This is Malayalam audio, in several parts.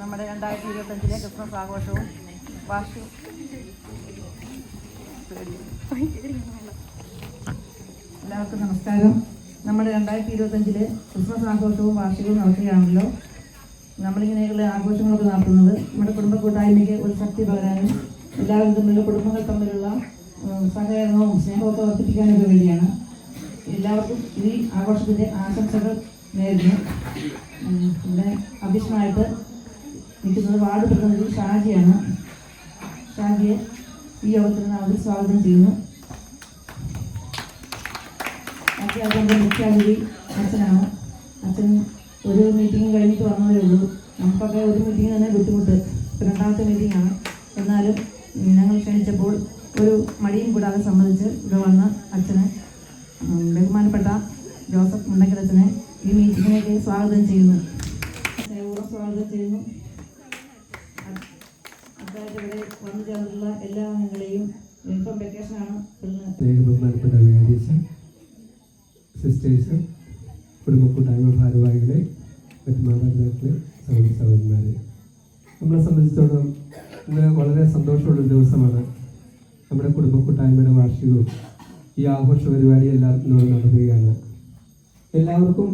നമ്മുടെ 2025 ക്രിസ്മസ് ആഘോഷവും വാർഷികവും എല്ലാവർക്കും നമസ്കാരം. നമ്മുടെ 2025 ക്രിസ്മസ് ആഘോഷവും വാർഷികവും നടത്തുകയാണല്ലോ. നമ്മളിങ്ങനെയുള്ള ആഘോഷങ്ങളൊക്കെ നടത്തുന്നത് നമ്മുടെ കുടുംബ കൂട്ടായ്മയ്ക്ക് ഒരു ശക്തി പകരാനും എല്ലാവരും തമ്മിലുള്ള കുടുംബങ്ങൾ തമ്മിലുള്ള സഹകരണവും സ്നേഹമൊക്കെ വർദ്ധിപ്പിക്കാനൊക്കെ വേണ്ടിയാണ്. എല്ലാവർക്കും ഈ ആഘോഷത്തിൻ്റെ ആശംസകൾ നേരുന്നു. ഇവിടെ അധ്യക്ഷനായിട്ട് നിൽക്കുന്നത് വാർഡ് പ്രതിനിധി ഷാജിയാണ്. ഷാജിയെ ഈ യോഗത്തിന് നാം സ്വാഗതം ചെയ്യുന്നു. അതുകൊണ്ട് മുഖ്യാതിഥി അച്ഛനാണ്. അച്ഛൻ ഒരു മീറ്റിംഗ് കഴിഞ്ഞിട്ട് വന്നതേ ഉള്ളൂ. നമുക്കൊക്കെ ഒരു മീറ്റിംഗ് തന്നെ ബുദ്ധിമുട്ട്, രണ്ടാമത്തെ മീറ്റിംഗാണ്. എന്നാലും ഞങ്ങൾ ക്ഷണിച്ചപ്പോൾ ഒരു മടിയും കൂടാതെ സമ്മതിച്ച് ഇവിടെ വന്ന അച്ഛനെ, ബഹുമാനപ്പെട്ട ജോസഫ് മുണ്ടക്കലച്ഛനെ ഈ മീറ്റിങ്ങിലേക്ക് സ്വാഗതം ചെയ്യുന്നു. സ്വാഗതം ചെയ്യുന്നു. അതായത് ഇവിടെ വന്നു ചേർന്നിട്ടുള്ള എല്ലാ അംഗങ്ങളെയും ഇപ്പം വെക്കേഷനാണ്. ബഹുമാനപ്പെട്ട സിസ്റ്റേഴ്സ്, കുടുംബ കൂട്ടായ്മ ഭാരവാഹികളെ, മറ്റ് മാതാപിതാക്കളെ, സഹോദരി സഹോദരന്മാരെ, നമ്മളെ സംബന്ധിച്ചിടത്തോളം ഇന്ന് വളരെ സന്തോഷമുള്ളൊരു ദിവസമാണ്. നമ്മുടെ കുടുംബ കൂട്ടായ്മയുടെ വാർഷികവും ഈ ആഘോഷ പരിപാടിയെല്ലാം ഇന്നോട് നടത്തുകയാണ്. എല്ലാവർക്കും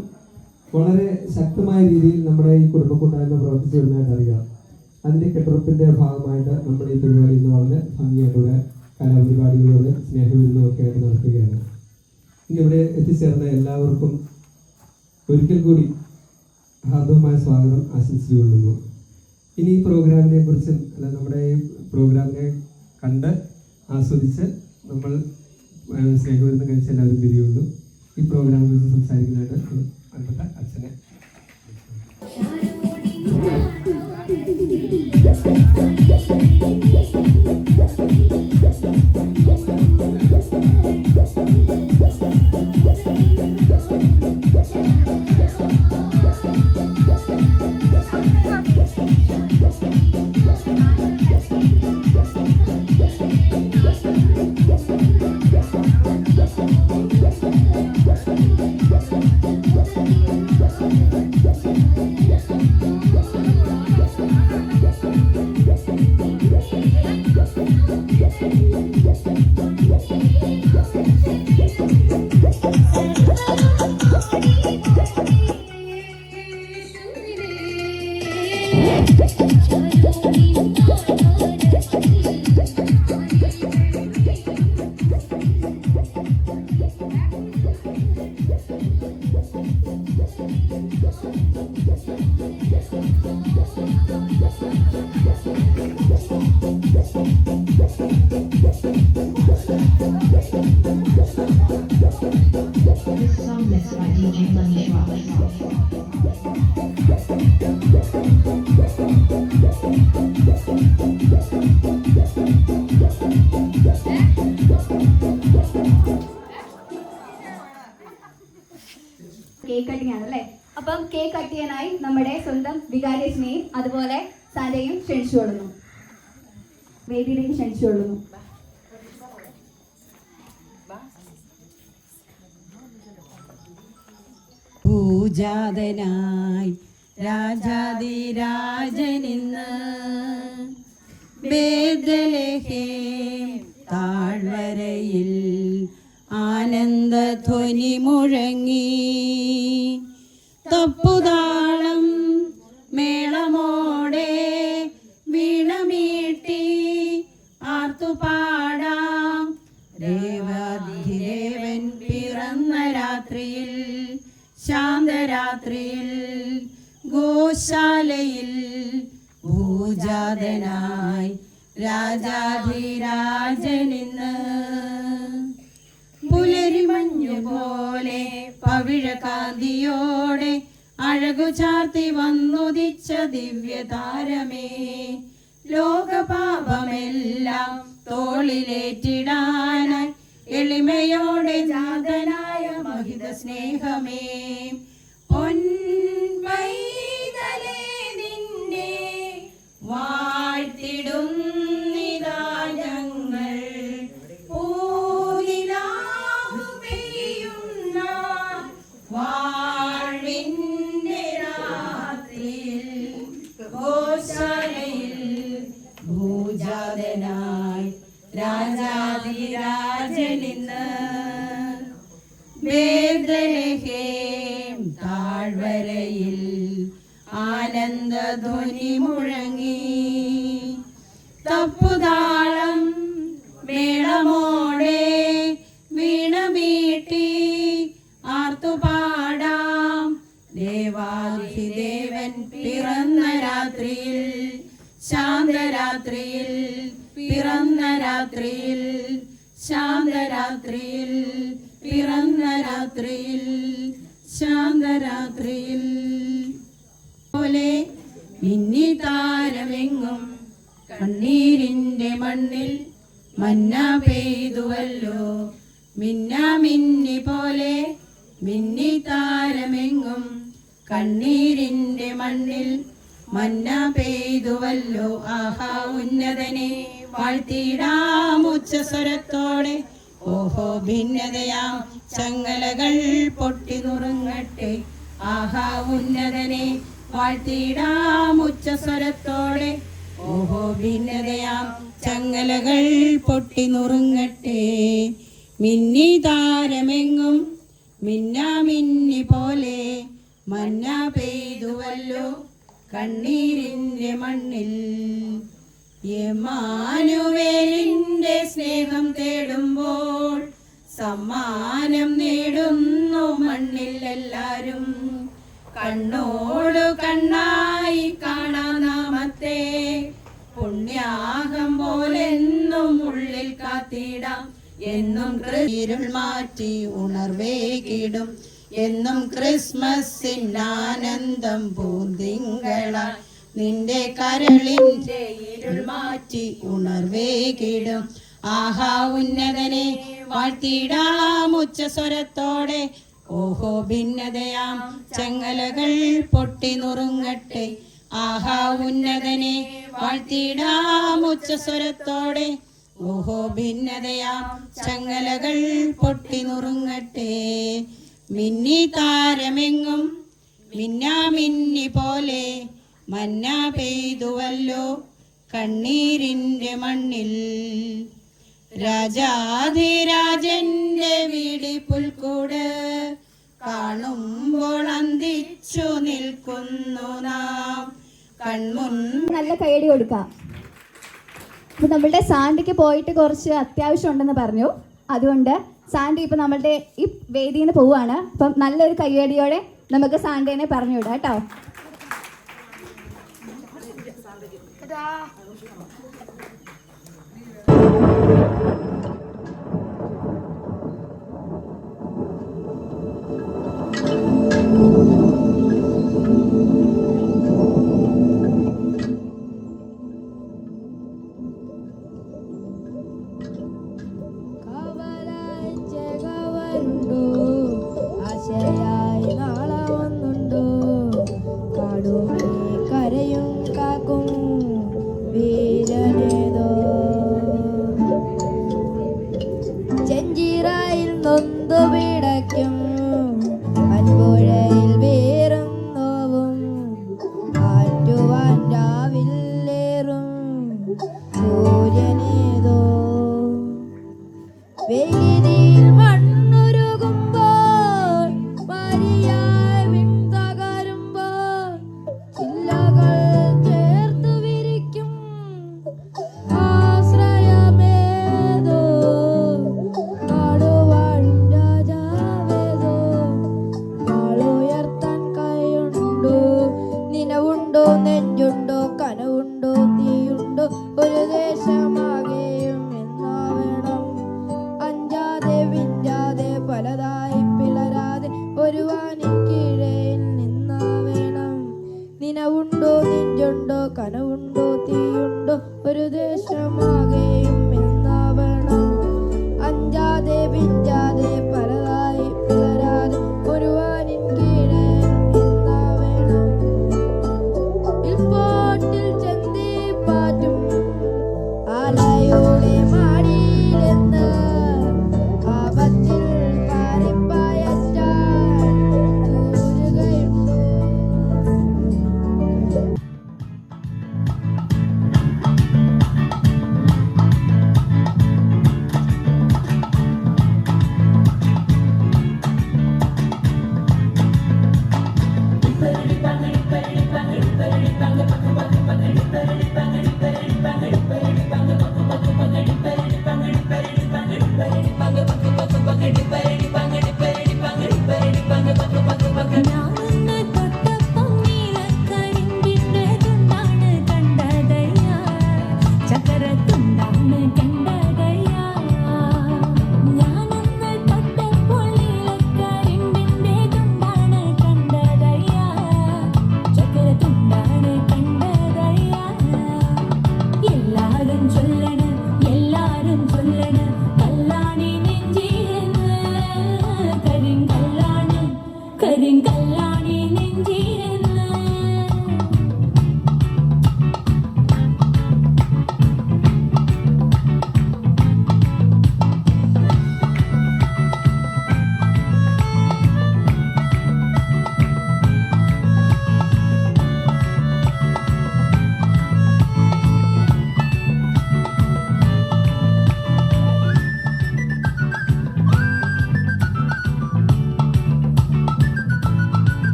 വളരെ ശക്തമായ രീതിയിൽ നമ്മുടെ ഈ കുടുംബ കൂട്ടായ്മ പ്രവർത്തിച്ചു വരുന്നതായിട്ട് അറിയാം. അതിൻ്റെ കെട്ടുറപ്പിൻ്റെ ഭാഗമായിട്ട് നമ്മുടെ ഈ പരിപാടി ഇന്ന് വളരെ ഭംഗിയായിട്ടുള്ള കലാപരിപാടികളോട് സ്നേഹവിരുന്നൊക്കെ ആയിട്ട് നടത്തുകയാണ്. ഇന്നിവിടെ എത്തിച്ചേർന്ന എല്ലാവർക്കും ഒരിക്കൽ കൂടി ഹാർദവമായ സ്വാഗതം ആശംസിച്ചുകൊള്ളുന്നു. ഇനി ഈ പ്രോഗ്രാമിനെ കുറിച്ചും അല്ല, നമ്മുടെ ഈ പ്രോഗ്രാമിനെ കണ്ട് ആസ്വദിച്ച് നമ്മൾ സ്നേഹവിരുന്ന് കഴിച്ച് എല്ലാവരും പിരിയുള്ളൂ. ഈ പ്രോഗ്രാമിനെ കുറിച്ച് സംസാരിക്കുന്നതായിട്ട് ബന്ധപ്പെട്ട അച്ഛനെ കേക്ക് കട്ടിംഗ് ആണല്ലേ. അപ്പം കേക്ക് കട്ട് ചെയ്യാനായി നമ്മുടെ സ്വന്തം വികാരിയച്ഛനെയും അതുപോലെ സാന്റയും ക്ഷണിച്ചുകൊള്ളുന്നു, വേദിയിലേക്ക് ക്ഷണിച്ചുകൊള്ളുന്നു. പൂജാതനായി രാജാതിരാജനിന്ന് ബേത്ലഹേം താഴ്വരയിൽ ആനന്ദധ്വനി മുഴങ്ങി. തപ്പുതാളം മേളമോടെ വീണമീട്ടി ആർത്തുപാടാം. ദേവാധിദേവൻ പിറന്ന രാത്രിയിൽ, ശാന്തരാത്രിയിൽ, ഗോശാലയിൽ ഭൂജാതനായി രാജാധിരാജനിന്ന്. പുലരിമഞ്ഞു പോലെ പവിഴകാന്തിയോടെ അഴകു ചാർത്തി വന്നുദിച്ച ദിവ്യതാരമേ, ലോകപാപമെല്ലാം തോളിലേറ്റിടാനായി എളിമയോടെ ജാതനായ മഹിത സ്നേഹമേ, പൊൻപൈതലേ നിന്നെ വാഴ്ത്തിടുന്നിതാ ഞങ്ങൾ. പൂനിലാവു പെയ്യുന്ന വാഴ്വിന്റെ രാത്രിയിൽ ആനന്ദധ്വനി മുഴങ്ങി. തപ്പുതാളം മേളമോടെ വീണമീട്ടി ആർത്തുപാടാം. ദേവാധിദേവൻ പിറന്ന രാത്രിയിൽ, ശാന്തരാത്രിയിൽ പിറന്ന രാത്രിയിൽ, ശാന്തരാത്രിയിൽ പിറന്ന രാത്രിയിൽ, ശാന്തരാത്രിയിൽ പോലെ മിന്നി താരമെങ്ങും കണ്ണീരിൻ്റെ മണ്ണിൽ മന്ന പെയ്തുവല്ലോ. മിന്നി പോലെ മിന്നി താരമെങ്ങും കണ്ണീരിൻ്റെ മണ്ണിൽ മന്ന പെയ്തുവല്ലോ. ആഹാ ഉന്നതനെ വാഴ്ത്തിടാം ഉച്ചസ്വരത്തോടെ. ഓഹോ ഭിന്നതയാം ചങ്ങലകൾ പൊട്ടി നുറുങ്ങട്ടെ. ആഹാ ഉന്നതനെ വാഴ്ത്തിടാം ഉച്ചസ്വരത്തോടെ. ഓഹോ ഭിന്നതയാം ചങ്ങലകൾ പൊട്ടി നുറുങ്ങട്ടെ. മിന്നി താരമെങ്ങും മിന്നി പോലെ മന്ന പെയ്തുവല്ലോ കണ്ണീരിൻ്റെ മണ്ണിൽ. യമാനുവേലിൻ്റെ സ്നേഹം തേടുമ്പോൾ സമ്മാനം നേടുന്നു മണ്ണിൽ എല്ലാരും. കണ്ണോടു കണ്ണായി കാണാം നാമത്തെ, പുണ്യാഹം പോലെന്നും ഉള്ളിൽ കാത്തിടാം. എന്നും ഇരുൾ മാറ്റി ഉണർവേകിടും, എന്നും ക്രിസ്മസിനാനന്ദം പൂന്തിങ്കളാൽ. നിന്റെ കരളിൻ്റെ ഇരുൾ മാറ്റി ഉണർവേകിടും. ആഹാ ഉന്നതനെ വാഴ്ത്തിടാം ഉച്ചസ്വരത്തോടെ. ഓഹോ ഭിന്നതയാം ചങ്ങലകൾ പൊട്ടി നുറുങ്ങട്ടെ. ആഹാ ഉന്നതനെ വാഴ്ത്തിടാം ഉച്ചസ്വരത്തോടെ. ഓഹോ ഭിന്നതയാം ചങ്ങലകൾ പൊട്ടി നുറുങ്ങട്ടെ. മിന്നി താരമെങ്ങും മിന്നി പോലെ മന്ന പെയ്തുവല്ലോ കണ്ണീരിൻ്റെ മണ്ണിൽ. രാജാധിരാജന്റെ വീടി പുൽക്കൂട് കാണുമ്പോൾ അന്തിച്ചു നിൽക്കുന്നു നാം. കൺമുൻ നല്ല കൈയടി കൊടുക്കാം. അപ്പോൾ നമ്മളുടെ സാൻഡിക്ക് പോയിട്ട് കുറച്ച് അത്യാവശ്യം ഉണ്ടെന്ന് പറഞ്ഞു. അതുകൊണ്ട് സാൻഡി ഇപ്പം നമ്മളുടെ ഈ വേദിയിൽ നിന്ന് പോവുകയാണ്. അപ്പം നല്ലൊരു കയ്യടിയോടെ നമുക്ക് സാൻഡിനെ പറഞ്ഞു വിടാം കേട്ടോ.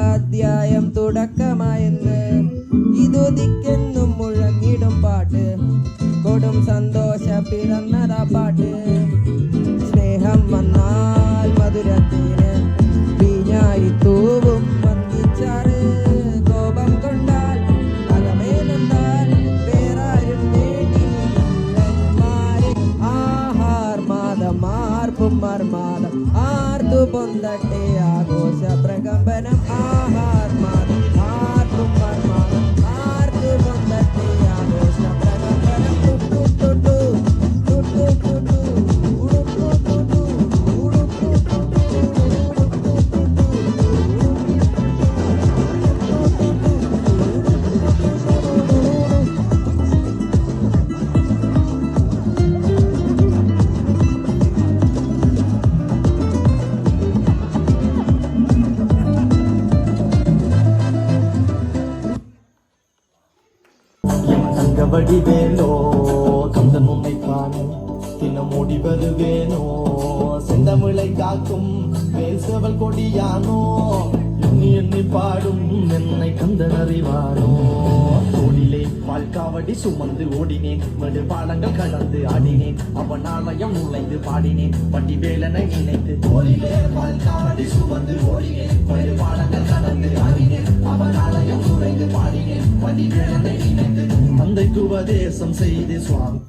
അധ്യായം തുടക്കമായെന്ന് ഇതുദിക്കെന്നും മുഴങ്ങിടും പാട്ട് കൊടും സന്തോഷ പിറന്നതാ പാട്ട് സ്നേഹം വന്നാൽ മധുരത്തിന് വീഞ്ഞായി തൂവും വന്ദിച്ചാറ് കോപം കൊണ്ടാൽ അകമേലെന്താൽ വേറാരും വേണ്ടിമാര് ആഹാർമാദം ആർപ്പും മർമാദം ആർത്തു പൊന്തട്ടെ ആഘോഷ പ്രകമ്പനം ആഹാർമാദം ആർപ്പും മർമാദം ആർത്തു പൊന്തട്ടെ ആഘോഷ പ്രകമ്പനം ടുട്ടു ടുട്ടു ടുട്ടു ടുട്ടു ഉടുക്കു ടുട്ടു ഉടുക്കു வடிவேலோ கந்தன் உன்னைப்பானோ தினம் ஓடி வருவேனோ செந்தமிழை காக்கும் பேசவல் கொடியானோ எண்ணி எண்ணி பாடும் என்னை கந்தன் அறிவானோ தோளிலே பால்காவடி சுமந்து ஓடினேன் மடு பாடங்கள் கடந்து ஆடினேன் அவன் ஆலயம் நுழைந்து பாடினேன் வடிவேலனை நினைத்து தோளிலே பால்காவடி சுமந்து ஓடினேன் மடு பாடங்கள் கடந்து ஆடினேன் அவன் ஆலயம் நுழைந்து பாடினேன் வடிவேலனை நினைத்து தந்தைக்கு உபதேசம் செய்து சுவாமி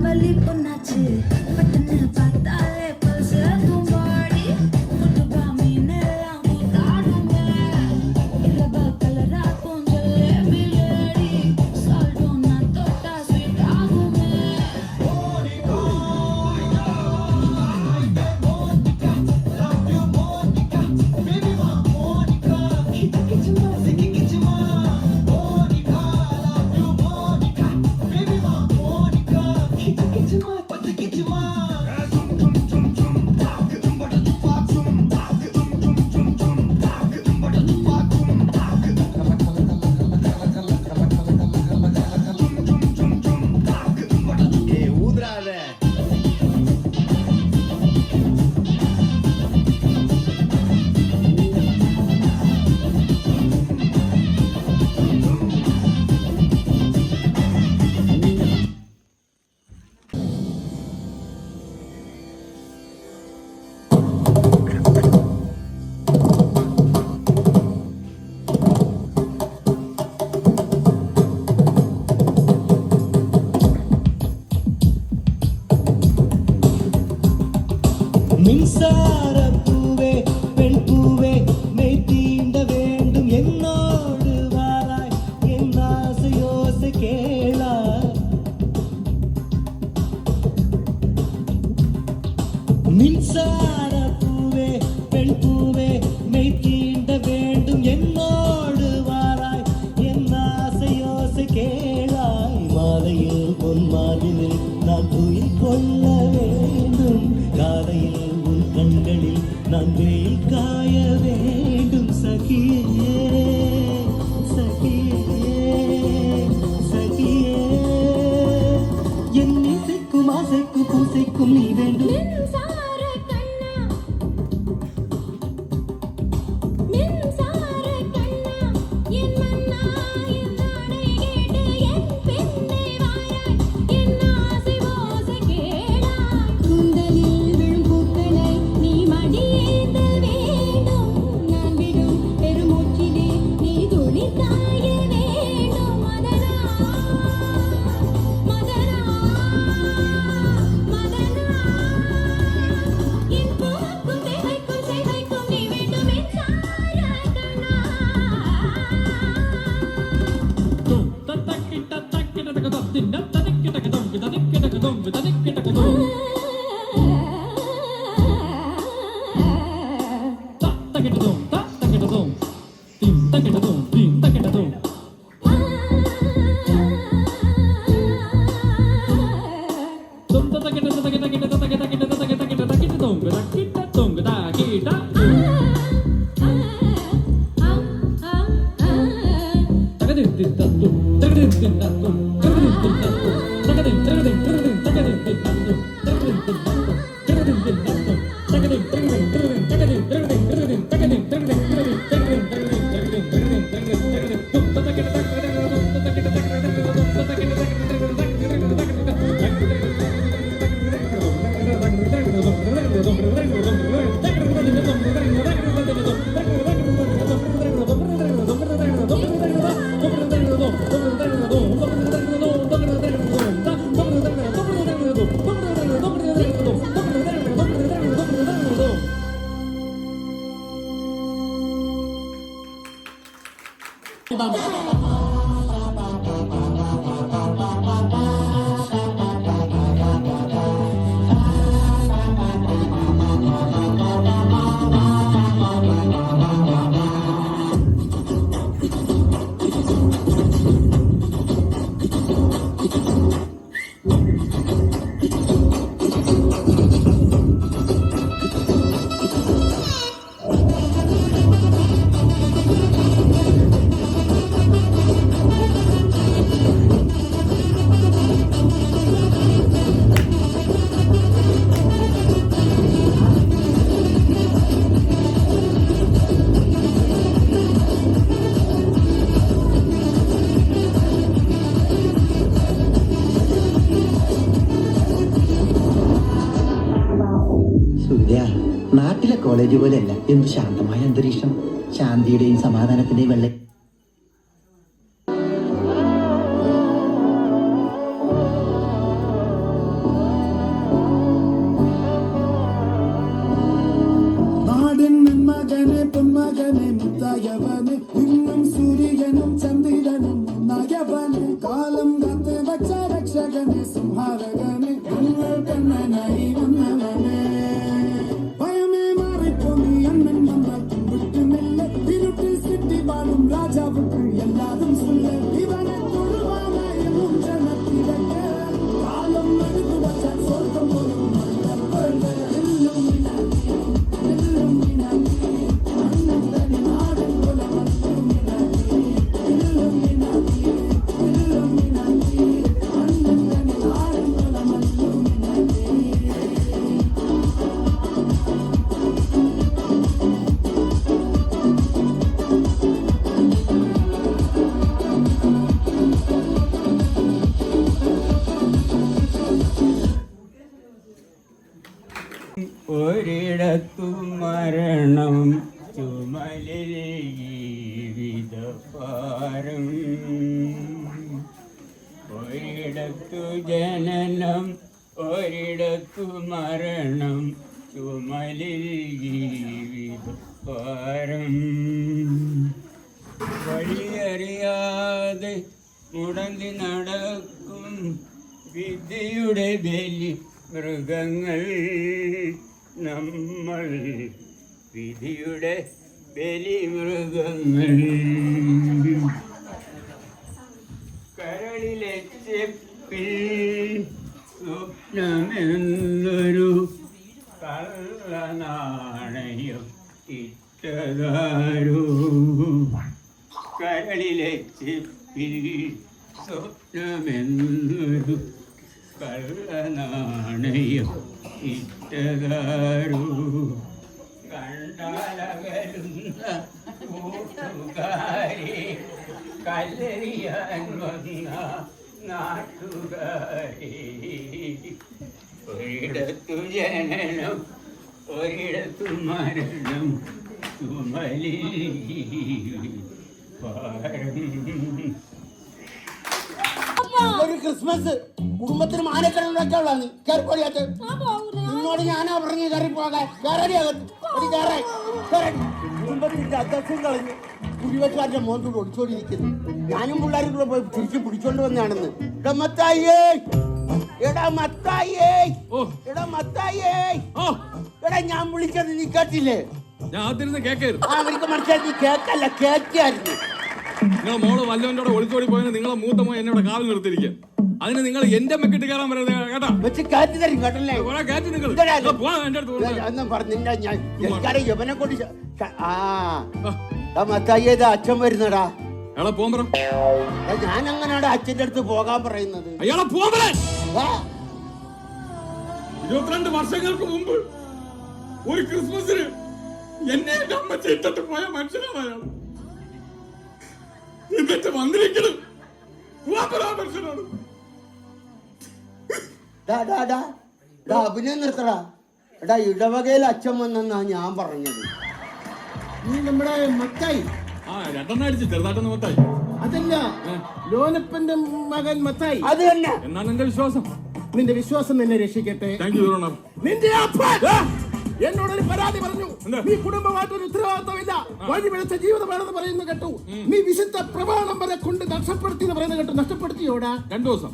பலி பொண்ணாச்சு பட்டுன்னு பார்த்தாலே பல்சு பாடி முட்டுப்பா மீனெல்லாம் கூத்தாடுங்க இரவ கலரா கொஞ்சலே பிள்ளடி சால்ட்டும் நான் தொட்டா ஸ்வீட் ஆகுங்க ஊதுறாத மின்சார பூவே பெண் பூவே மெய் தீண்ட வேண்டும் என்னோடு வாராய் என் ஆசையோசை கேளாய் மின்சார பூவே பெண் பூவே மெய் தீண்ட வேண்டும் என்னோடு வாராய் என் ஆசையோசை கேளாய் மாலையில் பொன் மாதிரில் நான் துயில் கொள்ள வேண்டும் காலையில் உன் கண்களில் நான் வெயில் காய வேண்டும் சகியே சகியே சகியே என் இசைக்கும் ஆசைக்கும் பூசைக்கும் நீ வேண்டும் மின்சார கண்ணா மின்சார கண்ணா என் மன்னா என் நாடை கேட்டு என் பெண்ணை வாராய் என் ஆசை ஓசை கேளாய் கூந்தலில் விழும் பூக்களை நீ மடியேந்த வேண்டும் நான் விடும் பெருமூச்சிலே நீ துளிர்காய வேண்டும் மதனா மதனா மதனா என் பூவுக்கும் தேவைக்கும் சேவைக்கும் நீ வேண்டும் மின்சார கண்ணா നാട്ടിലെ കോളേജ് പോലെയല്ല. എന്ത് ശാന്തമായ അന്തരീക്ഷം, ശാന്തിയുടെയും സമാധാനത്തിന്റെയും വെള്ള നാടിൻ മകനെ പൊന്മകനെ മുത്തായവനെ ഇന്നും സൂര്യനും ചന്ദ്രനും ഒന്നായവനെ കാലം കാത്ത് വച്ച രക്ഷകനെ സംഹാരകനെ നിങ്ങൾ കണ്ണനായി വന്നവനെ ഭയമേ മാറിപ്പോ നീ അണ്ണൻ വന്നാൽക്കും വിട്ടുമില്ല ഇരുട്ടിൽ സിറ്റി വാഴും രാജാവുക്ക് എല്ലാതും സുല്ല ഇവനെ തൊഴുവാനായി ജനത്തിരക്ക് കാലം എടുത്തു വച്ച സ്വർഗം പോലും ഒരിടത്തു മരണം ചുമലിൽ ജീവിതഭാരം ഒരിടത്തു ജനനം ഒരിടത്തു മരണം ചുമലിൽ ജീവിതഭാരം വഴിയറിയാതെ മുടന്തി നടക്കും വിദ്യയുടെ ബലി മൃഗങ്ങൾ നമ്മൾ വിധിയുടെ ബലിമൃഗങ്ങൾ കരളിലെ ചെപ്പിൽ സ്വപ്നമെന്നൊരു കള്ളനാണയം ഇട്ടതാരോ കരളിലെ ചെപ്പിൽ സ്വപ്നമെന്നൊരു കള്ളനാണയം ഇട്ടതാരോ കണ്ടാലകലുന്ന കൂട്ടുകാരെ കല്ലെറിയാൻ വന്ന നാട്ടുകാരെ ഒരിടത്തു ജനനം ഒരിടത്തു മരണം ചുമലിൽ ഭാരം. ഒരു ക്രിസ്മസ് കുടുംബത്തിന് മാനക്കടണ്ടാക്കാനുള്ള നീ കയറിപ്പോടിയാത്ത് നിന്നോട് ഞാനാ പറഞ്ഞു കയറി പോകാൻ കുടുംബത്തിന്റെ അധ്യക്ഷം കളഞ്ഞ് കുടിവെക്കാരുടെ മോന്തോട് ഒളിച്ചോടിയിരിക്കുന്നു. ഞാനും പിള്ളേരും കൂടെ പോയി തിരിച്ചു പിടിച്ചോണ്ട് വന്നാണെന്ന്. എടാ മത്തായിയേ എടാ മത്തായിയേ എടാ മത്തായിയേ എടാ ഞാൻ വിളിച്ചത് നീ കേട്ടില്ലേ? ഞാൻ ആദ്യം കേക്കായിരുന്നു. അവർക്ക് മനസ്സിലായി നീ കേക്കല്ല കേക്കായിരുന്നു. നിങ്ങളെ മോള് വല്ലവന്റെ ഒളിച്ചോടി പോയാൽ നിങ്ങളെ മൂത്ത മോൻ എന്നെ ഇവിടെ കാവൽ നിർത്തിയിരിക്കുക. അതിന് നിങ്ങൾ എന്റെ മെക്കിട്ട് കയറാൻ പറയുന്നത് കേട്ടാ വെച്ച് കയറ്റി തരും കേട്ടല്ലേ? കയറ്റി നിങ്ങൾ എന്റെ അടുത്ത് പറഞ്ഞില്ല ഞാൻ യവനെ കൊണ്ട് മത്തായിയത് അച്ഛൻ വരുന്നടാ. അയാളെ പോകാൻ പറ. ഞാൻ അങ്ങനെയാണ് അച്ഛന്റെ അടുത്ത് പോകാൻ പറയുന്നത്. അയാളെ പോകാൻ പറ. 22 വർഷങ്ങൾക്ക് മുമ്പ് ഒരു ക്രിസ്മസിന് എന്നെ എന്റെ അമ്മച്ച ഇട്ടിട്ട് പോയ മനുഷ്യനാണ് അയാൾ. എന്നിട്ട് വന്നിരിക്കണം മനുഷ്യനാണ്. അഭിനയം നിർത്തടാ. എടാ ഇടവകയിൽ അച്ഛൻ വന്നെന്നാ ഞാൻ പറഞ്ഞത്. നീ നമ്മുടെ മത്തായി രണ്ടെണ്ണം അടിച്ച് ചെറുതായിട്ടൊന്ന് മത്തായി. അതല്ല ലോനപ്പന്റെ മകൻ മത്തായി. അത് തന്നെ എന്നാണ് എന്റെ വിശ്വാസം. നിന്റെ വിശ്വാസം നിന്നെ രക്ഷിക്കട്ടെ. നിന്റെ അപ്പൻ എന്നോടൊരു പരാതി പറഞ്ഞു. നീ കുടുംബമായിട്ടൊരു ഉത്തരവാദിത്തമില്ല, വഴി പിഴച്ച ജീവിതമാണെന്ന് പറയുന്നു കേട്ടു. നീ വിശുദ്ധ പ്രമാണം വരെ കൊണ്ട് നഷ്ടപ്പെടുത്തി എന്ന് പറയുന്നത് കേട്ടു. നഷ്ടപ്പെടുത്തിയോടാ? 2 ദിവസം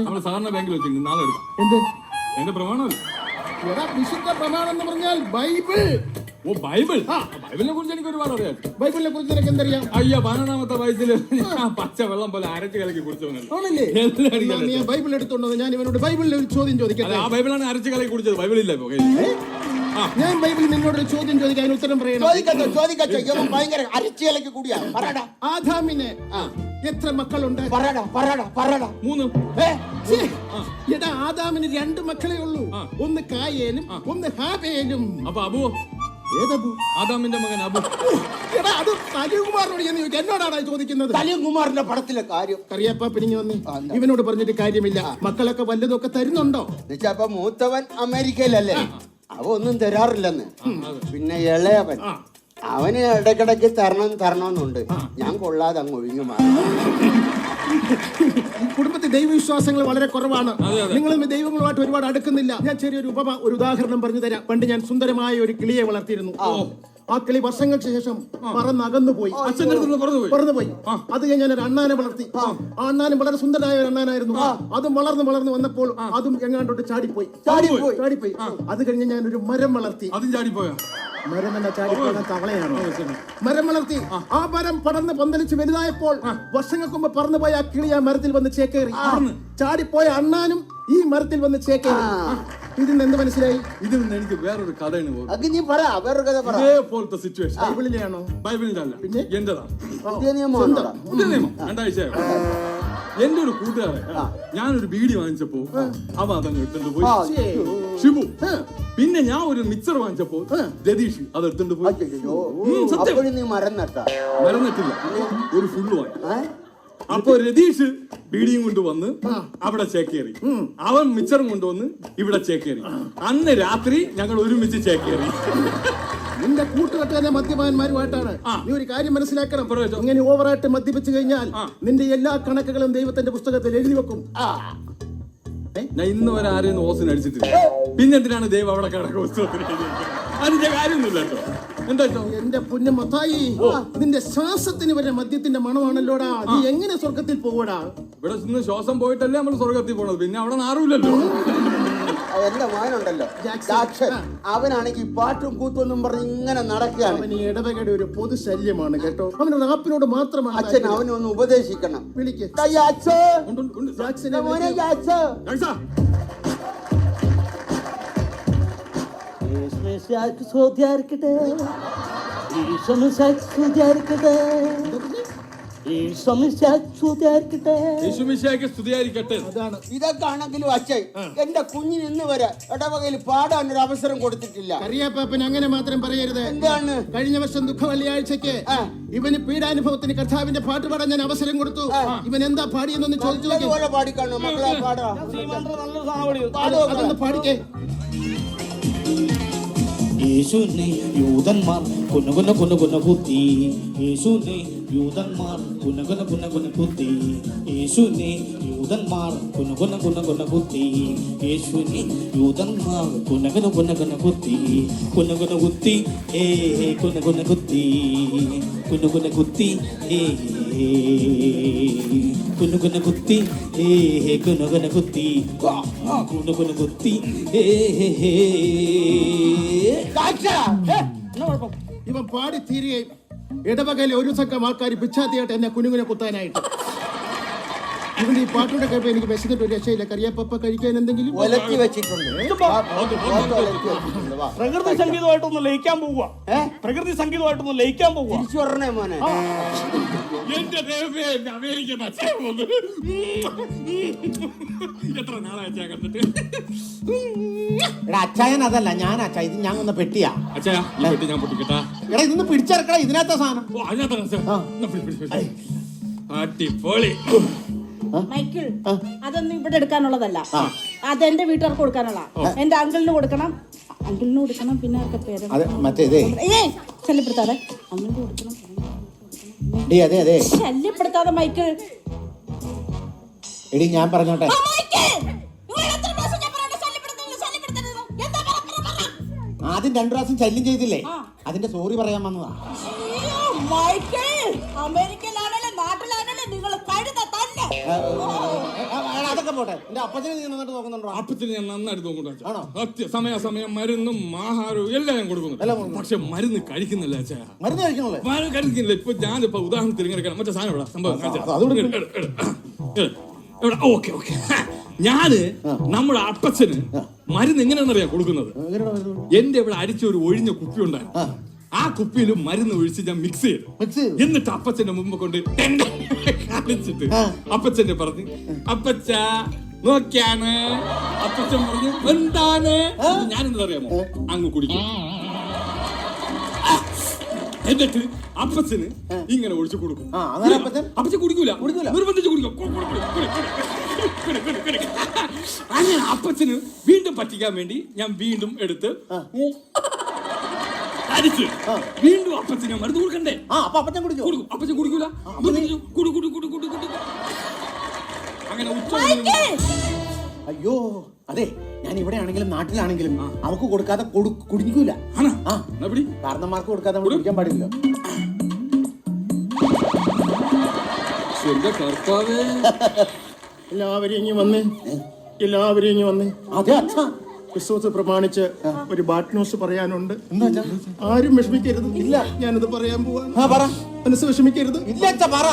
നമ്മൾ സാധാരണ ബാങ്കിൽ വെച്ചിട്ടുണ്ട്. നാളെ എടുക്കാം. എന്ത് എന്റെ പ്രമാണം? എടാ വിശുദ്ധ പ്രമാണം എന്ന് പറഞ്ഞാൽ ബൈബിൾ. ഓ ബൈബിൾ. ബൈബിളിനെ കുറിച്ച് എനിക്ക് ഒരുപാട് അറിയാം. ബൈബിളിനെ കുറിച്ച് നിനക്ക് എന്തറിയാം? അയ്യോ 12-ാമത്തെ വയസ്സിൽ പച്ച വെള്ളം പോലെ അരച്ച് കലക്കി കുടിച്ചവനല്ലേ. നീ ബൈബിൾ എടുത്തോണ്ടോ? ഞാൻ ഇവനോട് ബൈബിളിൽ ഒരു ചോദ്യം ചോദിക്കട്ടെ. ആ ബൈബിളാണ് അരച്ച് കലക്കി കുടിച്ചത്. ബൈബിളില്ല. ഞാൻ ബൈബിളിൽ നിന്നോടൊരു ചോദ്യം ചോദിക്കാൻ അതിന് ഉത്തരം പറയണം. ആദാമിന് എത്ര മക്കളുണ്ട്? 3. എടാ ആദാമിന് 2 മക്കളെ ഉള്ളൂ. ഒന്ന് കായേനും ഒന്ന് ഹാബേലും. അപ്പൊ അബുവോ? ഏതബു? ആദാമിന്റെ മകൻ അബു. എടാ അത് സലീംകുമാറിനോട് എന്നോടാണ് ചോദിക്കുന്നത്. സലീംകുമാറിന്റെ പടത്തിലെ കാര്യം കറിയപ്പ പിരിഞ്ഞു വന്ന് ഇവനോട് പറഞ്ഞിട്ട് കാര്യമില്ല. മക്കളൊക്കെ വല്ലതൊക്കെ തരുന്നുണ്ടോ? അപ്പൊ മൂത്തവൻ അമേരിക്കയിലല്ലേ, അവ ഒന്നും തരാറില്ലെന്ന്. പിന്നെ ഇളയവൻ അവന് ഇടക്കിടക്ക് തരണമെന്നുണ്ട്. ഞാൻ കൊള്ളാതെ അങ്ങ് ഒഴിഞ്ഞു മാറി. കുടുംബത്തിൽ ദൈവവിശ്വാസങ്ങൾ വളരെ കുറവാണ്. നിങ്ങൾ ദൈവങ്ങളുമായിട്ട് ഒരുപാട് അടുക്കുന്നില്ല. ഞാൻ ചെറിയൊരു ഒരു ഉദാഹരണം പറഞ്ഞു തരാം. പണ്ട് ഞാൻ സുന്ദരമായ ഒരു കിളിയെ വളർത്തിയിരുന്നു. ആ കിളി വർഷങ്ങൾക്ക് ശേഷം പറന്നകന്നു പോയി. പറന്നുപോയി. അത് കഴിഞ്ഞ് ഞാൻ ഒരു അണ്ണാനെ വളർത്തി. ആ അണ്ണാനും വളരെ സുന്ദരനായ ഒരു അണ്ണാനായിരുന്നു. അതും വളർന്ന് വന്നപ്പോൾ അതും എങ്ങാണ്ടോട്ട് ചാടിപ്പോയി. അത് കഴിഞ്ഞ് ഞാൻ ഒരു മരം വളർത്തി. അതും ചാടിപ്പോയാ? മരം എന്ന ചാടിപ്പോയ തവളയാണ്. മരം വളർത്തി. ആ മരം പടർന്ന് പന്തലിച്ച് വലുതായപ്പോൾ വർഷങ്ങൾക്ക് മുമ്പ് പറന്നുപോയ ആ കിളി ആ മരത്തിൽ വന്ന് ചേക്കേറി. ചാടിപ്പോയ അണ്ണാനും ഈ മരത്തിൽ വന്ന് ചേക്കേറി. ഇതിൽ നിന്ന് എന്ത് മനസ്സിലായി? ഇതിൽ നിന്ന് എനിക്ക് വേറൊരു കഥയാണ്. ഇതേപോലത്തെ സിറ്റുവേഷൻ ബൈബിളിലെയാണോ? ബൈബിളിലല്ല, പിന്നെ എന്റേതാണ്. പുതിയ നിയമം 2000 എന്റെ ഒരു കൂട്ടുകാരൻ ഞാനൊരു ബീഡി വാങ്ങിച്ചപ്പോ അവ അതങ്ങ് എടുത്തോണ്ട് പോയി. ഷിബു. പിന്നെ ഞാൻ ഒരു മിക്സർ വാങ്ങിച്ചപ്പോ രതീഷ് അത് എടുത്തോണ്ട് പോയി. മരം നട്ടില്ല, ഒരു ഫുള്ള് വാങ്ങി. അപ്പൊ രതീഷ് ബീഡിയും കൊണ്ടുവന്ന് അവിടെ ചേക്കേറി. അവൻ മിച്ചറും കൊണ്ടുവന്ന് ഇവിടെ ചേക്കേറി. അന്ന് രാത്രി ഞങ്ങൾ ഒരുമിച്ച് ചേക്കേറി. നിന്റെ കൂട്ടുകെട്ടുകാരെ മദ്യപാന്മാരുമായിട്ടാണ്. നീ ഒരു കാര്യം മനസ്സിലാക്കണം. ഇങ്ങനെ ഓവറായിട്ട് മദ്യപിച്ചു കഴിഞ്ഞാൽ നിന്റെ എല്ലാ കണക്കുകളും ദൈവത്തിന്റെ പുസ്തകത്തിൽ എഴുതി വെക്കും. ഞാൻ ഇന്ന് വരെ ആരെയും ഓസിന് അടിച്ചിട്ടില്ല. പിന്നെന്തിനാണ് ദൈവം അവിടെ കണക്ക് പുസ്തകത്തിൽ അതിന്റെ കാര്യമൊന്നുമില്ല കേട്ടോ. എന്താ എന്റെ പൊന്നമത്തായി, നിന്റെ ശ്വാസത്തിന് വരെ മദ്യത്തിന്റെ മണമാണല്ലോടാ. നീ എങ്ങനെ സ്വർഗത്തിൽ പോവടാ? ഇവിടെ നിന്ന് ശ്വാസം പോയിട്ടല്ലേ നമ്മൾ സ്വർഗത്തിൽ പോണത്. പിന്നെ അവിടെ നാറുമില്ലല്ലോ. എന്റെ മോനുണ്ടല്ലോ ജാക്സൺ, അവനാണെങ്കിൽ പാട്ടും കൂത്തൊന്നും പറഞ്ഞ് ഇങ്ങനെ നടക്കുകയാണ്. അവന് ഇടവകയുടെ ഒരു പൊതു ശല്യമാണ് കേട്ടോ. അവന് റാപ്പിനോട് മാത്രമാണ്. അച്ഛൻ അവനൊന്ന് ഉപദേശിക്കണം. വിളിക്ക്. ഇതൊക്കെ ആണെങ്കിലും അച്ഛൻ എന്റെ കുഞ്ഞിന് ഇന്ന് വരെ ഇടവകയിൽ പാടാൻ ഒരു അവസരം കൊടുത്തിട്ടില്ല. കറിയാപ്പാപ്പൻ അങ്ങനെ മാത്രം പറയരുത്. എന്താണ്? കഴിഞ്ഞ വർഷം ദുഃഖ വെള്ളിയാഴ്ചക്ക് ഇവന് പീഡാനുഭവത്തിന് കർത്താവിന്റെ പാട്ട് പാടാൻ ഞാൻ അവസരം കൊടുത്തു. ഇവൻ എന്താ പാടിയെന്നൊന്ന് ചോദിച്ചു. പാടിക്കാണോ മക്കളെ? പാടാ, അതൊന്ന് പാടിക്കേ. യേശുവിനെ യൂതന്മാർ കുന കുത്തി. യേശുവിനെ യൂതന്മാർ കുന കുത്തി. യേശുവിനെ യൂതന്മാർ കുന കുത്തി. യേശുവിനെ യൂതന്മാർ കുന കുത്തി. കുത്തി ഏ കുന കുത്തി. കുന കുത്തി ഏ കുന കുത്തി ഏ കുന കുത്തി. കുന കുത്തി ഏ. ഇവൻ പാടി തീരുകയും ഇടവകയിലെ ഒരു സംഘം ആൾക്കാർ പിച്ചാത്തിയായിട്ട് എന്നെ കുനുകുനെ കുത്താനായിട്ട്. ഇവന്റെ ഈ പാട്ടോടെ കേൾപ്പ് എനിക്ക് വിശന്നിട്ട് ഒരു രക്ഷയില്ല. കറിയാപ്പ കഴിക്കാൻ എന്തെങ്കിലും പ്രകൃതി സംഗീതമായിട്ടൊന്ന് ലയിക്കാൻ പോവുക. പ്രകൃതി സംഗീതമായിട്ടൊന്ന് ലയിക്കാൻ പോവുക. തിരിച്ചു പറഞ്ഞേ മോനെ. എന്റെ ദൈവമേ, അമേരിക്കൻ എത്ര നാളാച്ചാ കണ്ടിട്ട്. അച്ചായൻ അതല്ല, ഞാൻ അച്ചായ. ഇത് ഞാൻ ഒന്ന് പെട്ടിയാ. അച്ഛാ ഈ പെട്ടി ഞാൻ പൊട്ടിക്കട്ടാ. എടാ ഇതൊന്ന് പിടിച്ചെടുക്കടാ. ഇതിനകത്ത സാധനം. ഓ അതിനകത്താണ്. അടിപൊളി. മൈക്കിൾ, അതൊന്നും ഇവിടെ എടുക്കാനുള്ളതല്ല. അതെന്റെ വീട്ടുകാർക്ക് കൊടുക്കാനുള്ള. എന്റെ അങ്കിളിന് കൊടുക്കണം. പിന്നെ ആർക്കെ പേര് ശല്യപ്പെടുത്താതെ. അങ്കിളിന് കൊടുക്കണം. ശല്യപ്പെടുത്താതെ മൈക്കിൾ. എടി ഞാൻ പറഞ്ഞോട്ടെ. ആദ്യം 2 പ്രാവശ്യം ശല്യം ചെയ്തില്ലേ, അതിന്റെ സോറി പറയാൻ വന്നതാ. അമേരിക്കയിലാണല്ലേ നാട്ടിലാണല്ലേ നിങ്ങൾ കഴുത തന്നെ. അതൊക്കെ പോട്ടെ. എന്റെ അപ്പച്ചനെ നീ നന്നായിട്ട് നോക്കുന്നുണ്ടോ? അപ്പച്ചന് ഞാൻ നന്നായിട്ട് നോക്കുന്നുണ്ടോ? സമയം മരുന്നും ആഹാരവും എല്ലാം ഞാൻ കൊടുക്കുന്നു. പക്ഷെ മരുന്ന് കഴിക്കുന്നില്ല അച്ഛാ. മരുന്ന് കഴിക്കുന്നില്ല. ഇപ്പൊ ഞാനിപ്പോ ഉദാഹരണത്തിന് ഇങ്ങനെ മറ്റേ സാധനം ഇവിടെ സംഭവം. ഓക്കെ ഞാന് നമ്മുടെ അപ്പച്ചന് മരുന്ന് എങ്ങനെയാണെന്നറിയാം കൊടുക്കുന്നത്. എന്റെ ഇവിടെ അരിച്ച ഒരു ഒഴിഞ്ഞ കുപ്പി ഉണ്ടായിരുന്നു. ആ കുപ്പിയിൽ മരുന്ന് ഒഴിച്ച് ഞാൻ മിക്സ് ചെയ്തു. എന്നിട്ട് അപ്പച്ചന്റെ മുമ്പ് കൊണ്ട് കാണിച്ചിട്ട് അപ്പച്ചന്റെ പറഞ്ഞു, അപ്പച്ച നോക്കിയാണ്. അപ്പച്ചൻ പറഞ്ഞു എന്താണ്? ഞാനെന്താ അറിയാമോ, അങ്ങ് കുടിക്കും. എന്നിട്ട് അപ്പച്ചന് ഇങ്ങനെ ഒഴിച്ചു കൊടുക്കും. അപ്പച്ചൻ കുടിക്കൂല, നിർബന്ധിച്ച് കുടിക്കും. അങ്ങനെ അപ്പച്ചന് വീണ്ടും പറ്റിക്കാൻ വേണ്ടി ഞാൻ വീണ്ടും എടുത്ത് അടിച്ച് വീണ്ടും അപ്പച്ചന് മരുന്ന് കൊടുക്കണ്ടേ? അപ്പച്ചൻ കുടിക്കൂല. അങ്ങനെ അയ്യോ അതെ, ഞാൻ ഇവിടെ ആണെങ്കിലും നാട്ടിലാണെങ്കിലും അവക്ക് കൊടുക്കാതെ കുടിക്കൂല. കാരണന്മാർക്ക് കൊടുക്കാതെ നമ്മൾ കുടിക്കാൻ പാടില്ല. എല്ലാവരും ഇങ്ങി വന്നേ, എല്ലാവരും ഇങ്ങി വന്നേ. അതെ അച്ഛാ, ക്രിസ്മസ് പ്രമാണിച്ച് ഒരു ബാഡ് ന്യൂസ് പറയാനുണ്ട്. ആരും വിഷമിക്കരുത്. ഇല്ല, ഞാനത് പറയാൻ പോവാ. മനസ്സ് വിഷമിക്കരുത്. ഇല്ല അച്ഛാ, പറ.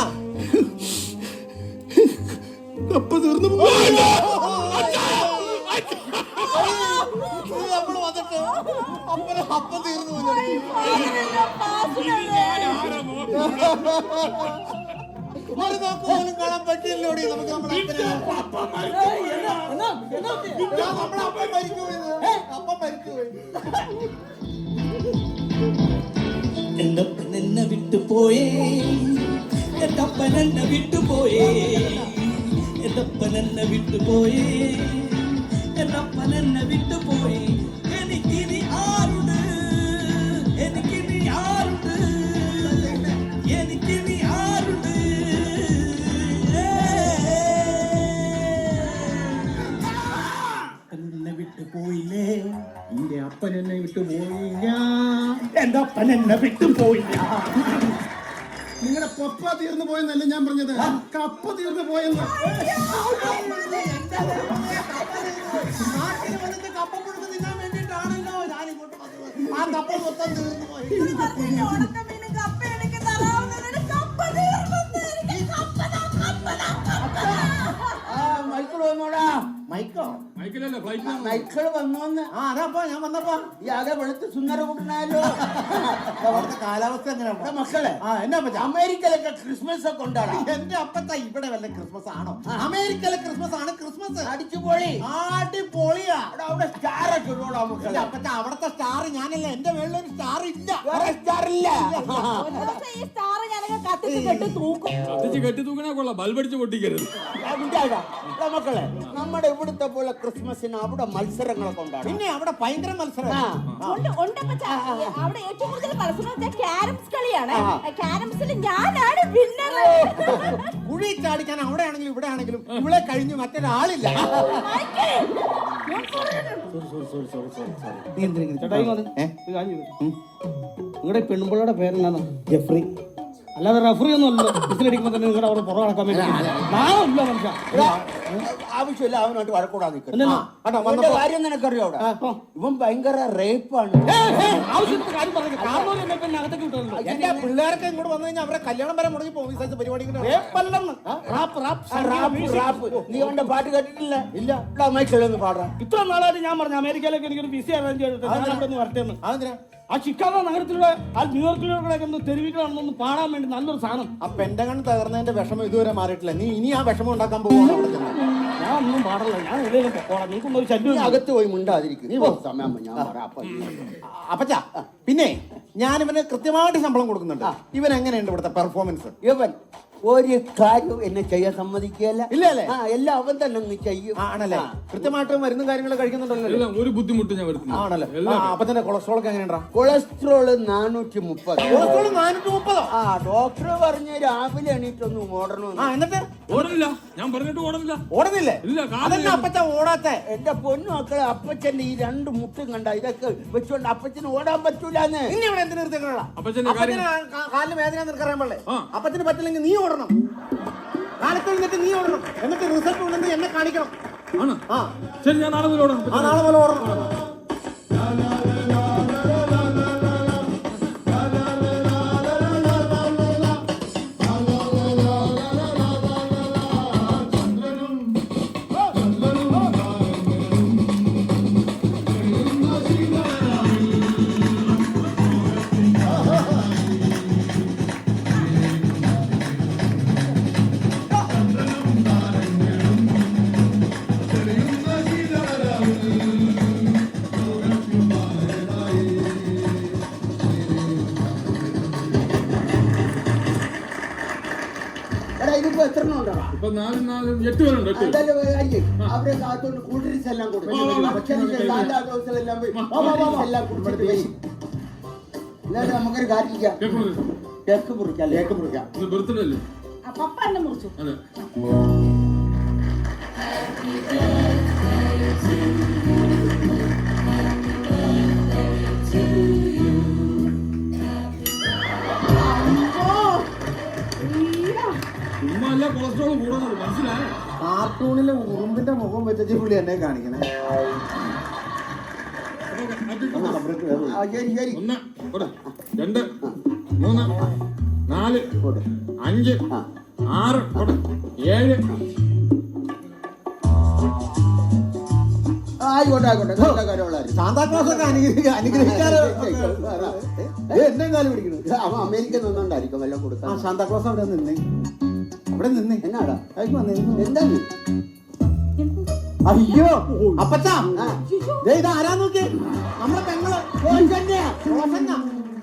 കപ്പ തീർന്നു കാണാൻ പറ്റില്ലോടി നമുക്ക്. എന്റെ എന്നെ വിട്ടുപോയേ, എന്റെ അപ്പൻ എന്നെ വിട്ടുപോയേ, എന്റെ അപ്പൻ എന്നെ വിട്ടുപോയേ, എന്റെ അപ്പൻ എന്നെ വിട്ടുപോയി. എനിക്കിനി ആരുണ്ട്, എനിക്കിനി ആരുണ്ട്, എനിക്കിനി ആരുണ്ട്. എന്നെ വിട്ടുപോയില്ലേ, എന്റെ അപ്പൻ എന്നെ വിട്ടുപോയില്ല, എന്റെ അപ്പൻ എന്നെ വിട്ടുപോയില്ല. നിങ്ങളുടെ പപ്പ തീർന്നു പോയെന്നല്ല ഞാൻ പറഞ്ഞത്, കപ്പ തീർന്നു പോയെന്ന്. നാട്ടിൽ വന്നിട്ട് കപ്പ കൊടുത്ത് തിന്നാൻ വേണ്ടിയിട്ടാണല്ലോ ഞാൻ ഇങ്ങോട്ട് വന്നത്. ആ കപ്പ മൊത്തം തീർന്നു പോയി. മൈക്കിൾ വന്നോന്ന്. അതാപ്പോ ഞാൻ വന്നപ്പോ ഈ ആകെ വെളുത്ത് സുന്ദര കൂട്ടനായല്ലോ. അവിടുത്തെ കാലാവസ്ഥ എങ്ങനെയാ മക്കളെ? എന്നാ അമേരിക്കയിലൊക്കെ ക്രിസ്മസ് ഒക്കെ ഉണ്ടാണ്. എന്റെ അപ്പത്ത ഇവിടെ വല്ല ക്രിസ്മസ് ആണോ? അമേരിക്കയിലെ ക്രിസ്മസ് ആണ് ക്രിസ്മസ്. അടിച്ചുപൊളി, അടിപൊളിയാ. അവിടെ സ്റ്റാർ ഒക്കെ ഉള്ളൂടാ മക്കളെ. അപ്പത്ത അവിടത്തെ സ്റ്റാർ ഞാനല്ല, എന്റെ മേളിലൊരു സ്റ്റാർ ഇല്ല, വേറെ സ്റ്റാർ ഇല്ല. ഈ സ്റ്റാർ ഞാനൊക്കെ കത്തിച്ച് കെട്ടി തൂക്കണേ കൊള്ളാം, ബൾബടിച്ച് പൊട്ടിക്കരുത് മക്കളെ. നമ്മുടെ ഇവിടുത്തെ പോലെ ക്രിസ്മസിന് അവിടെ മത്സരങ്ങളൊക്കെ ഉണ്ടാകും. പിന്നെ അവിടെ ഭയങ്കര മത്സരം. അവിടെ ഏറ്റവും കൂടുതൽ മത്സരം ക്യാരംസ് കളിയാണ്. ക്യാരംസിൽ ഞാനാണ് വിന്നർ. കുഴി ചാടിക്കാൻ അവിടെ ആണെങ്കിലും ഇവിടെ ആണെങ്കിലും ഇവിടെ കഴിഞ്ഞ് മറ്റൊരാളില്ല. നിങ്ങളുടെ പെൺപിള്ളയുടെ പേരെന്താണ്? ജെഫ്രി. അല്ലാതെ റഫറി ഒന്നും അല്ലല്ലോ. വിസിലടിക്കുമ്പോ തന്നെ നിങ്ങളുടെ അവിടെ പുറം നടക്കാൻ വേണ്ടി ആവശ്യമില്ല. അവനോട്ട് വഴക്കൂടാ നിൽക്കുന്ന കാര്യം നിനക്കറിയോ? അവിടെ ഇവൻ ഭയങ്കര റേപ്പാണ്. എന്റെ പിള്ളേർക്ക് ഇങ്ങോട്ട് വന്നു കഴിഞ്ഞാൽ അവരെ കല്യാണം വരെ മുടങ്ങി പോകും. ഈ പരിപാടി നീ അവന്റെ പാട്ട് കേട്ടിട്ടില്ല? ഇല്ല. മൈക്കിളൊന്ന് പാടാ. ഇത്ര നാളായിട്ട് ഞാൻ പറഞ്ഞു അമേരിക്കയിലേക്ക് എനിക്കൊരു വിസ അറേഞ്ച് ചെയ്തിട്ട് വരട്ടെന്ന്. അതെന്തിനാ? ആ ചിക്കാഗോ നഗരത്തിലൂടെ ആ ന്യൂയോർക്കിലൂടെ ഒന്ന് തെരുവികളാണെന്നൊന്ന് പാടാൻ വേണ്ടി നല്ലൊരു സാധനം. ആ പെന്റഗൺ തകർന്നതിന്റെ വിഷമം ഇതുവരെ മാറിയിട്ടില്ല. നീ ഇനി ആ വിഷമം ഉണ്ടാക്കാൻ പോവാണ് അവിടെ ചെന്ന്. ഞാൻ ഒന്നും പാടില്ല, ഞാൻ എവിടെയെങ്കിലും പോകണം. നിങ്ങൾക്കൊന്നും ഒരു ശല്യം അകത്ത് പോയി മിണ്ടാതിരിക്കും. നീ സമയം ഞാൻ പറയാം. അപ്പച്ചാ, പിന്നെ ഞാൻ ഇവന് കൃത്യമായിട്ട് ശമ്പളം കൊടുക്കുന്നുണ്ട്. ഇവൻ എങ്ങനെയുണ്ട് ഇവിടുത്തെ പെർഫോമൻസ്? ഇവൻ ഒരു കാര്യം എന്നെ ചെയ്യാൻ സമ്മതിക്കുകയല്ല. ഇല്ല അല്ലേ? എല്ലാം അവൻ തന്നെ അങ്ങ് ചെയ്യും. ആണല്ലേ? കൃത്യമായിട്ട് മരുന്നും കാര്യങ്ങളും കഴിക്കുന്നുണ്ടല്ലോ. ഒരു ബുദ്ധിമുട്ട് ഞാൻ വരുത്തുന്നു. ആണല്ലേ? അപ്പത്തിന്റെ കൊളസ്ട്രോൾ ഒക്കെ എങ്ങനെയുണ്ടാ? കൊളസ്ട്രോള് 430. കൊളസ്ട്രോൾ 430? ഡോക്ടർ പറഞ്ഞ് രാവിലെ എണീറ്റൊന്ന് ഓടണം. എന്നിട്ട് ഓടണില്ല, ഞാൻ പറഞ്ഞിട്ട് ഓടണില്ല. ഓടുന്നില്ലേ? അതെന്നാ അപ്പച്ച ഓടാത്ത? എന്റെ പൊന്നു മക്കളെ, അപ്പച്ചന്റെ ഈ 2 മുട്ടും കണ്ട ഇതൊക്കെ വെച്ചോണ്ട് അപ്പച്ചന് ഓടാൻ പറ്റൂലെന്ന്. ഇനി ഇവിടെ എന്തിനു നിർത്തിക്കണ? അപ്പച്ചന്റെ കാലിന് വേദന നിനക്കറിയാൻ പാടില്ലേ? അപ്പച്ചന് പറ്റില്ലെങ്കിൽ നീ ഓടണം. കാലത്ത് നിന്നിട്ട് നീ ഓടണം. എന്നിട്ട് റിസൾട്ട് ഉണ്ടെന്ന് എന്നെ കാണിക്കണം. ശരി, ഞാൻ നാളെ മുതൽ ഓടണം. നാളെ മുതൽ ഓടണം. ഇപ്പൊ 4 8 പേരുണ്ട്. അവരെ കാത്തോണ്ട് കൂൾ ഡ്രിങ്ക്സ് എല്ലാം കൊടുക്കും. എല്ലാവരും നമുക്കൊരു കാര്യം ചെയ്യാം. കേക്ക് മുറിക്കാം. ബർത്ത്ഡേ അല്ലേ? പപ്പ എന്നെ മുറിച്ചു. അതെ. ഉമ്മല്ല കൊളസ്ട്രോൾ കൂടുന്നത് മനസ്സിലായോ? കാർട്ടൂണിലെ ഉറുമ്പിന്റെ മുഖം വെച്ചു പുള്ളി എന്നെ കാണിക്കണേ. ശരി ശരി. 1 2 3 4 5 6 7. ആയിക്കോട്ടെ ആയിക്കോട്ടെ. സാന്താക്ലോസ് ഒക്കെ അനുഗ്രഹിക്കാറ്. എന്നെ കാലം പിടിക്കണത് അവൻ അമേരിക്ക നിന്നുകൊണ്ടായിരിക്കും വല്ലതും കൊടുക്കാം. സാന്താക്ലോസ് അവിടെ നിന്നേ, അവിടെ നിന്നേ. എന്നാടാ എന്താണ്? അയ്യോ അപ്പച്ചാ, ഇത് ആരാ നോക്കി? നമ്മുടെ പെങ്ങള് ശോസന്ന.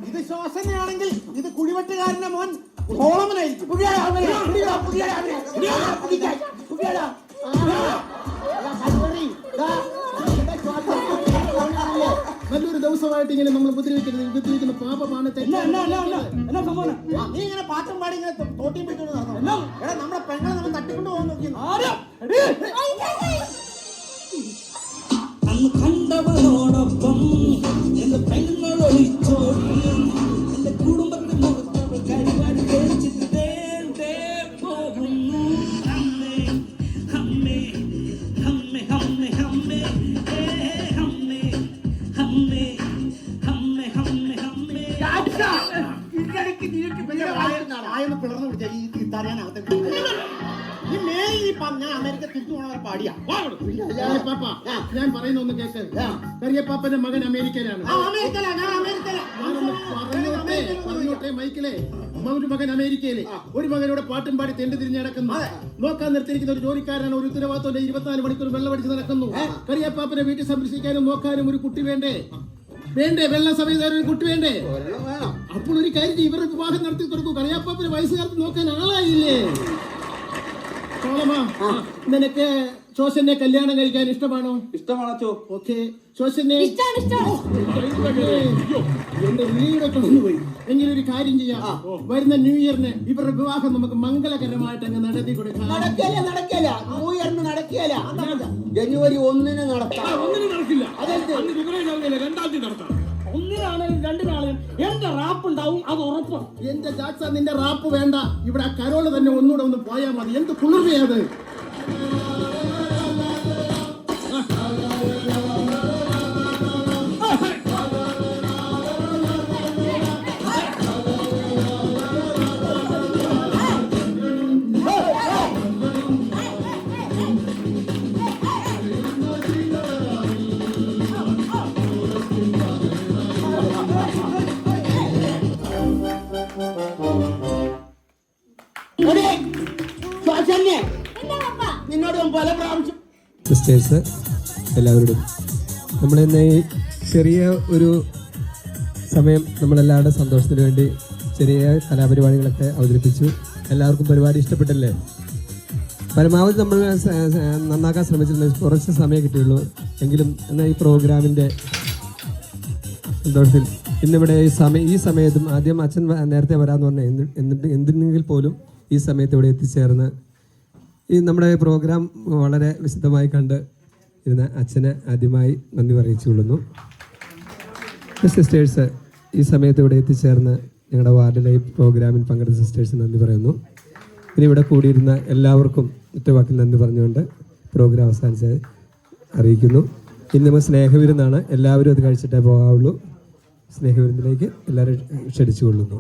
ഇത് ശോസനയാണെങ്കിൽ ഇത് കുഴിവെട്ടുകാരന്റെ മോൻ സോളമനായിരിക്കും. നല്ലൊരു ദിവസമായിട്ട് ഇങ്ങനെ നമ്മൾ ഉപദ്രവിക്കുന്ന പാപമാണ്. നീ ഇങ്ങനെ പാട്ടും പാടി ഇങ്ങനെ തോട്ടിയും പിടിച്ചോണ്ട് നടന്നോ? എടാ നമ്മുടെ പെങ്ങളെ നമ്മൾ തട്ടിക്കൊണ്ട് പോകാൻ നോക്കി. അന്ന് കണ്ടവനോടൊപ്പം എന്റെ പെങ്ങൾ ഒളിച്ചോടി, എന്റെ കുടുംബത്തിൽ മുഖത്തവൾ കരിവാരി കഴിച്ചിട്ട് തേണ്ടേ പോകുന്നു. അമ്മേ അമ്മേ അമ്മേ അമ്മേ അമ്മേ അമ്മേ അമ്മേ അമ്മേ അമ്മേ അമ്മേ. ആയെന്ന് പിളർന്നു പിടിച്ച ഈ തറിയാനകത്ത് ഈ മേൽ ഈ ഞാൻ അമേരിക്ക തിരിച്ചു പോണവരെ പാടിയാ. ഞാൻ പറയുന്ന ഒന്ന് കേക്ക്. കറിയപ്പാപ്പന്റെ മകൻ അമേരിക്കയിലാണ്. പറഞ്ഞോട്ടെ മൈക്കിലെ. ഒരു മകൻ അമേരിക്കയിലെ, ഒരു മകനോട് പാട്ടും പാടി തെണ്ടി തിരിഞ്ഞ് നടക്കുന്നു. നോക്കാൻ നിർത്തിയിരിക്കുന്ന ഒരു ജോലിക്കാരനാണ്. ഒരു ഉത്തരവാദിത്വം 24 മണിക്കൂർ വെള്ളമടിച്ച് നടക്കുന്നു. കറിയപ്പാപ്പനെ വീട്ടിൽ സംരക്ഷിക്കാനും നോക്കാനും ഒരു കുട്ടി വേണ്ടേ? വെള്ള സമയത്ത് ഒരു കുട്ടി വേണ്ടേ? അപ്പോൾ ഒരു കാര്യം ഇവരുടെ വിവാഹം നടത്തി കൊടുക്കൂ. കറിയപ്പാപ്പന് വയസ്സുകാലത്ത് നോക്കാൻ ആളായില്ലേ? നിനക്ക് ശോശനെ കല്യാണം കഴിക്കാൻ ഇഷ്ടമാണോ? ഇഷ്ടമാണോ? ഓക്കെ, ശോശനെ എന്റെ വീടൊക്കെ കൊണ്ടുപോയി. എങ്കിലും ഒരു കാര്യം ചെയ്യാം. വരുന്ന ന്യൂ ഇയറിന് ഇവരുടെ വിവാഹം നമുക്ക് മംഗളകരമായിട്ട് അങ്ങ് നടത്തി കൊടുക്കാം. നടക്കില്ല. ന്യൂ ഇയറിന് നടക്കില്ല. ജനുവരി 1 നടത്താം. 1 നടക്കില്ല. അതായത് 2 നടത്താം. 1 2 എന്റെ റാപ്പ് ഉണ്ടാവും, അത് ഉറപ്പ്. എന്റെ ജാക്സ, നിന്റെ റാപ്പ് വേണ്ട. ഇവിടെ ആ കരോള് തന്നെ ഒന്നുകൂടെ ഒന്ന് പോയാൽ മതി. എന്ത് കുളിർമയത്. നിന്നോട് പല പ്രാവശ്യം സിസ്റ്റേഴ്സ് എല്ലാവരോടും നമ്മളിന്ന് ഈ ചെറിയ ഒരു സമയം നമ്മളെല്ലാവരുടെ സന്തോഷത്തിന് വേണ്ടി ചെറിയ കലാപരിപാടികളൊക്കെ അവതരിപ്പിച്ചു. എല്ലാവർക്കും പരിപാടി ഇഷ്ടപ്പെട്ടല്ലേ? പരമാവധി നമ്മൾ നന്നാക്കാൻ ശ്രമിച്ചിട്ടുണ്ട്. കുറച്ച് സമയം കിട്ടിയുള്ളൂ. എങ്കിലും എന്നാൽ ഈ പ്രോഗ്രാമിൻ്റെ സന്തോഷത്തിൽ ഇന്നിവിടെ ഈ സമയത്തും ആദ്യം അച്ഛൻ നേരത്തെ വരാമെന്ന് പറഞ്ഞാൽ എന്തിനെങ്കിൽ പോലും ഈ സമയത്ത് ഇവിടെ എത്തിച്ചേർന്ന് ഈ നമ്മുടെ പ്രോഗ്രാം വളരെ വിശദമായി കണ്ട് ഇരുന്ന അച്ഛന് ആദ്യമായി നന്ദി അറിയിച്ചുകൊള്ളുന്നു. സിസ്റ്റേഴ്സ് ഈ സമയത്ത് ഇവിടെ എത്തിച്ചേർന്ന് ഞങ്ങളുടെ വാർഡിലെ ഈ പ്രോഗ്രാമിൽ പങ്കെടുത്ത സിസ്റ്റേഴ്സിന് നന്ദി പറയുന്നു. ഇനി ഇവിടെ കൂടിയിരുന്ന എല്ലാവർക്കും ഒറ്റവാക്കിൽ നന്ദി പറഞ്ഞുകൊണ്ട് പ്രോഗ്രാം അവസാനിച്ച് അറിയിക്കുന്നു. ഇന്ന് നമ്മൾ സ്നേഹവിരുന്നാണ്. എല്ലാവരും അത് കഴിച്ചിട്ടേ പോകാവുള്ളൂ. സ്നേഹവിരുന്നിലേക്ക് എല്ലാവരും ക്ഷണിച്ചുകൊള്ളുന്നു.